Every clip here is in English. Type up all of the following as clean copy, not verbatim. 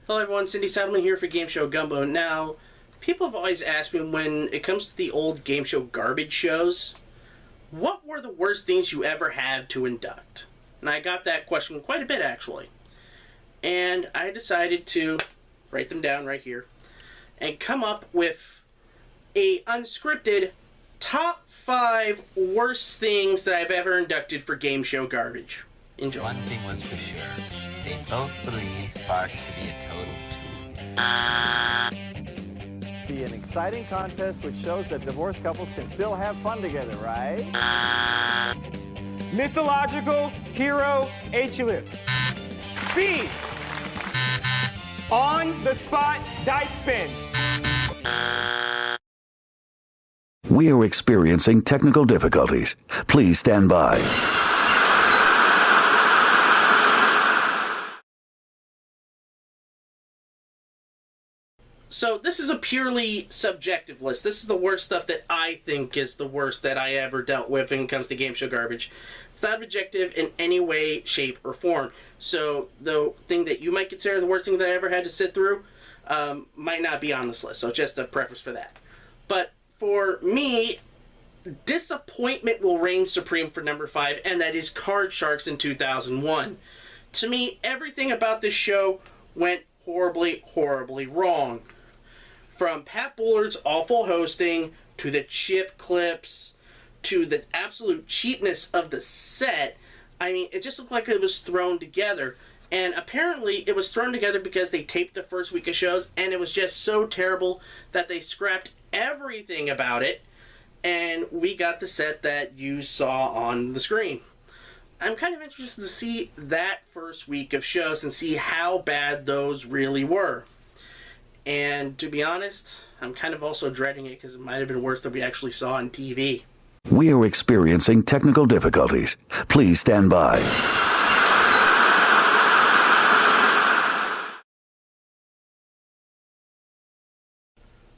Hello everyone, Cindy Saddleman here for Game Show Gumbo. Now, people have always asked me when it comes to the old game show garbage shows, what were the worst things you ever had to induct? And I got that question quite a bit actually. And I decided to write them down right here and come up with a unscripted top 5 worst things that I've ever inducted for game show garbage. Enjoy. One thing was for sure. They both believe Sparks to be a total tool. Be an exciting contest which shows that divorced couples can still have fun together, right? Mythological hero H-list. C. On the spot dice spin. We are experiencing technical difficulties. Please stand by. So this is a purely subjective list. This is the worst stuff that I think is the worst that I ever dealt with when it comes to game show garbage. It's not objective in any way, shape, or form. So the thing that you might consider the worst thing that I ever had to sit through might not be on this list. So just a preface for that. But for me, disappointment will reign supreme for number 5, and that is Card Sharks in 2001. To me, everything about this show went horribly, horribly wrong. From Pat Bullard's awful hosting, to the chip clips, to the absolute cheapness of the set, I mean, it just looked like it was thrown together. And apparently it was thrown together because they taped the first week of shows, and it was just so terrible that they scrapped everything about it, and we got the set that you saw on the screen. I'm kind of interested to see that first week of shows and see how bad those really were. And to be honest, I'm kind of also dreading it because it might have been worse than we actually saw on TV. We are experiencing technical difficulties. Please stand by.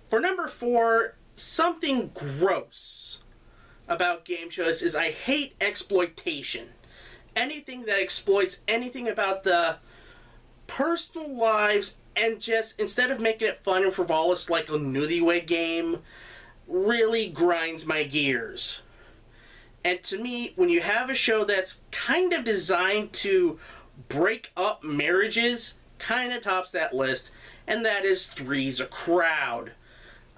For number 4, something gross about game shows is I hate exploitation. Anything that exploits anything about the personal lives, and just, instead of making it fun and frivolous like a newlywed game, really grinds my gears. And to me, when you have a show that's kind of designed to break up marriages, kind of tops that list, and that is Three's a Crowd.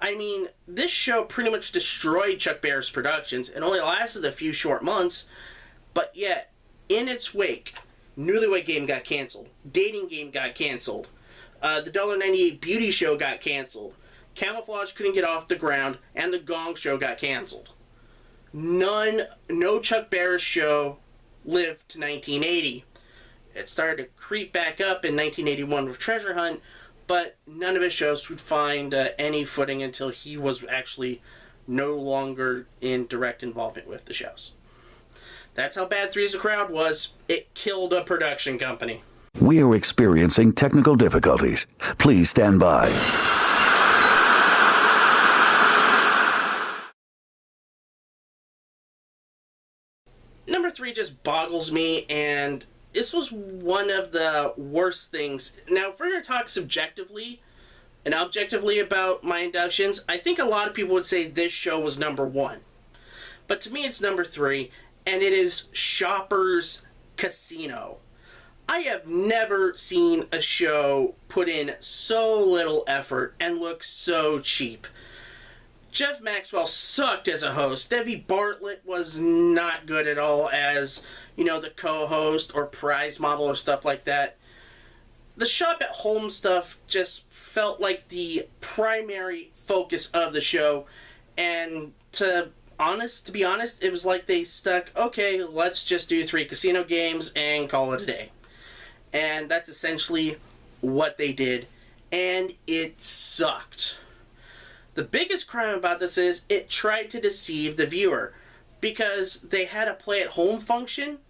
I mean, this show pretty much destroyed Chuck Barris Productions. It only lasted a few short months, but yet, in its wake, Newlywed Game got canceled. Dating Game got canceled. The $1.98 Beauty Show got canceled. Camouflage couldn't get off the ground, and The Gong Show got canceled. No Chuck Barris show lived to 1980. It started to creep back up in 1981 with Treasure Hunt, but none of his shows would find any footing until he was actually no longer in direct involvement with the shows. That's how bad Three's a Crowd was. It killed a production company. We are experiencing technical difficulties. Please stand by. Number 3 just boggles me, and this was one of the worst things. Now, if we're going to talk subjectively and objectively about my inductions, I think a lot of people would say this show was number 1. But to me, it's number 3, and it is Shoppers Casino. I have never seen a show put in so little effort and look so cheap. Jeff Maxwell sucked as a host. Debbie Bartlett was not good at all as, the co-host or prize model or stuff like that. The shop at home stuff just felt like the primary focus of the show, and to be honest, it was like they stuck, okay, let's just do 3 casino games and call it a day. And that's essentially what they did, and it sucked. The biggest crime about this is it tried to deceive the viewer, because they had a play-at-home function,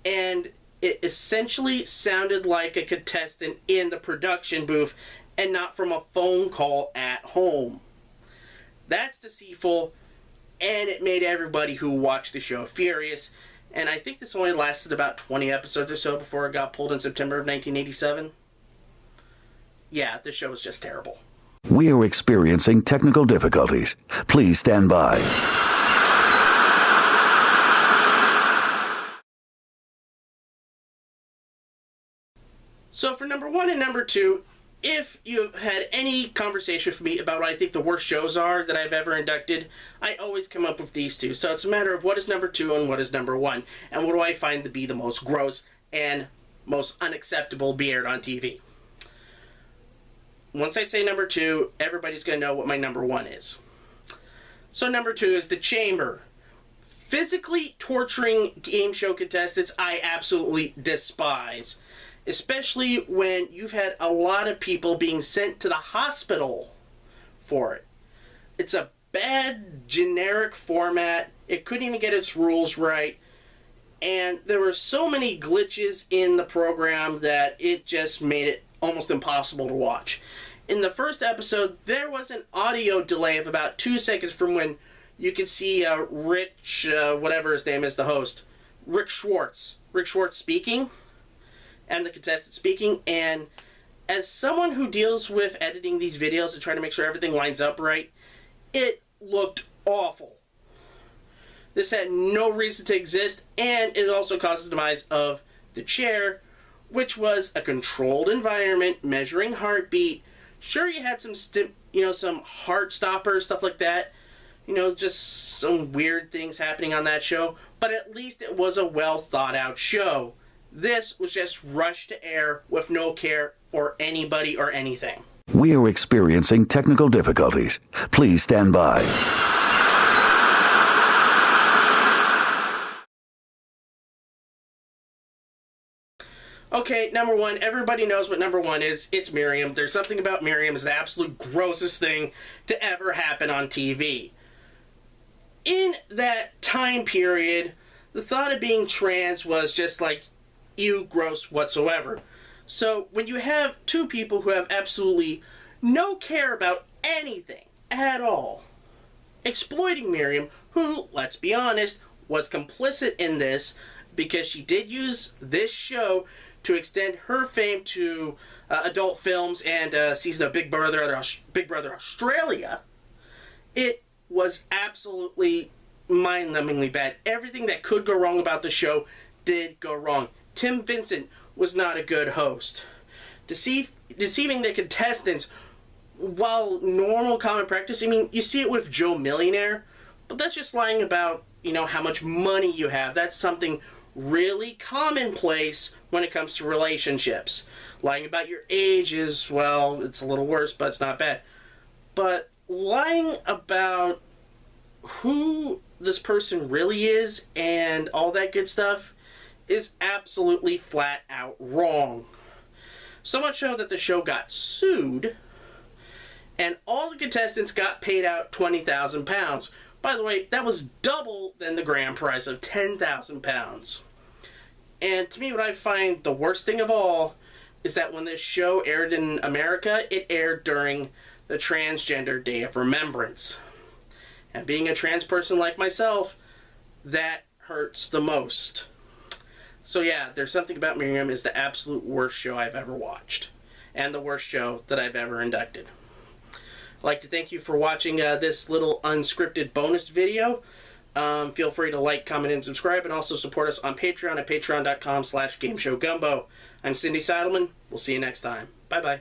and it essentially sounded like a contestant in the production booth and not from a phone call at home. That's deceitful, and it made everybody who watched the show furious. And I think this only lasted about 20 episodes or so before it got pulled in September of 1987. yeah, this show was just terrible. We are experiencing technical difficulties. Please stand by. So for number 1 and number 2, if you've had any conversation with me about what I think the worst shows are that I've ever inducted, I always come up with these two. So it's a matter of what is number 2 and what is number 1, and what do I find to be the most gross and most unacceptable be aired on TV. Once I say number 2, everybody's going to know what my number 1 is. So number 2 is The Chamber. Physically torturing game show contestants, I absolutely despise. Especially when you've had a lot of people being sent to the hospital for it. It's a bad, generic format. It couldn't even get its rules right. And there were so many glitches in the program that it just made it almost impossible to watch. In the first episode, there was an audio delay of about 2 seconds from when you could see Rich, whatever his name is, the host, Rick Schwartz speaking, and the contestant speaking. And as someone who deals with editing these videos and trying to make sure everything lines up right, it looked awful. This had no reason to exist, and it also caused the demise of the chair, which was a controlled environment, measuring heartbeat. Sure, you had some some heart stoppers, stuff like that. Just some weird things happening on that show, but at least it was a well thought out show. This was just rushed to air with no care for anybody or anything. We are experiencing technical difficulties. Please stand by. Okay, number 1, everybody knows what number 1 is. It's Miriam. There's something about Miriam is the absolute grossest thing to ever happen on TV. In that time period, the thought of being trans was just like, ew, gross whatsoever. So when you have two people who have absolutely no care about anything at all, exploiting Miriam, who, let's be honest, was complicit in this because she did use this show to extend her fame to adult films and a season of Big Brother Australia, it was absolutely mind-numbingly bad. Everything that could go wrong about the show did go wrong. Tim Vincent was not a good host. Deceiving the contestants, while normal common practice, I mean, you see it with Joe Millionaire, but that's just lying about, how much money you have. That's something really commonplace when it comes to relationships. Lying about your age is, well, it's a little worse, but it's not bad. But lying about who this person really is and all that good stuff is absolutely flat out wrong. So much so that the show got sued, and all the contestants got paid out £20,000. By the way, that was double than the grand prize of £10,000. And to me, what I find the worst thing of all is that when this show aired in America, it aired during the Transgender Day of Remembrance. And being a trans person like myself, that hurts the most. So yeah, There's Something About Miriam is the absolute worst show I've ever watched. And the worst show that I've ever inducted. I'd like to thank you for watching this little unscripted bonus video. Feel free to like, comment, and subscribe, and also support us on Patreon at patreon.com/GameShowGumbo. I'm Cindy Seidelman. We'll see you next time. Bye-bye.